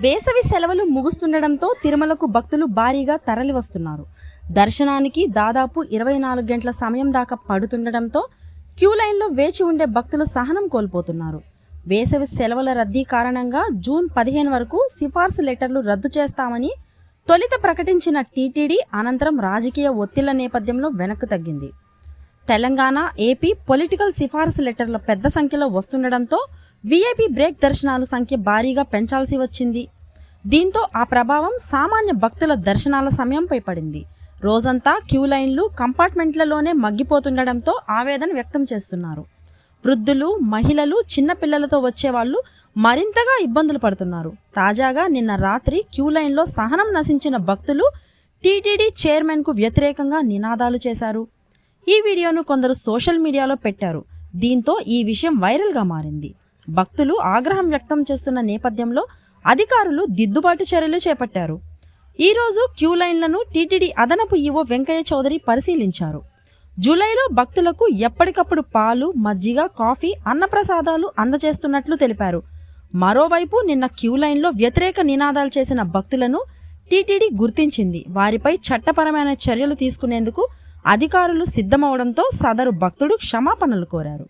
వేసవి సెలవులు ముగుస్తుండడంతో తిరుమలకు భక్తులు భారీగా తరలివస్తున్నారు. దర్శనానికి దాదాపు 24 గంటల సమయం దాకా పడుతుండడంతో క్యూ లైన్లో వేచి ఉండే భక్తులు సహనం కోల్పోతున్నారు. వేసవి సెలవుల రద్దీ కారణంగా జూన్ 15 వరకు సిఫార్సు లెటర్లు రద్దు చేస్తామని తొలిత ప్రకటించిన టీటీడీ అనంతరం రాజకీయ ఒత్తిళ్ల నేపథ్యంలో వెనక్కు తగ్గింది. తెలంగాణ, ఏపీ పొలిటికల్ సిఫార్సు లెటర్ల పెద్ద సంఖ్యలో వస్తుండడంతో వీఐపీ బ్రేక్ దర్శనాల సంఖ్య భారీగా పెంచాల్సి వచ్చింది. దీంతో ఆ ప్రభావం సామాన్య భక్తుల దర్శనాల సమయంపై పడింది. రోజంతా క్యూ లైన్లు, కంపార్ట్మెంట్లలోనే మగ్గిపోతుండడంతో ఆవేదన వ్యక్తం చేస్తున్నారు. వృద్ధులు, మహిళలు, చిన్నపిల్లలతో వచ్చేవాళ్లు మరింతగా ఇబ్బందులు పడుతున్నారు. తాజాగా నిన్న రాత్రి క్యూ లైన్లో సహనం నశించిన భక్తులు టీటీడీ చైర్మన్కు వ్యతిరేకంగా నినాదాలు చేశారు. ఈ వీడియోను కొందరు సోషల్ మీడియాలో పెట్టారు. దీంతో ఈ విషయం వైరల్గా మారింది. భక్తులు ఆగ్రహం వ్యక్తం చేస్తున్న నేపథ్యంలో అధికారులు దిద్దుబాటు చర్యలు చేపట్టారు. ఈరోజు క్యూ లైన్లను టీటీడీ అదనపు ఈవో వెంకయ్య చౌదరి పరిశీలించారు. జూలైలో భక్తులకు ఎప్పటికప్పుడు పాలు, మజ్జిగ, కాఫీ, అన్నప్రసాదాలు అందజేస్తున్నట్లు తెలిపారు. మరోవైపు నిన్న క్యూ లైన్లో వ్యతిరేక నినాదాలు చేసిన భక్తులను టీటీడీ గుర్తించింది. వారిపై చట్టపరమైన చర్యలు తీసుకునేందుకు అధికారులు సిద్ధమవడంతో సదరు భక్తుడు క్షమాపణలు కోరారు.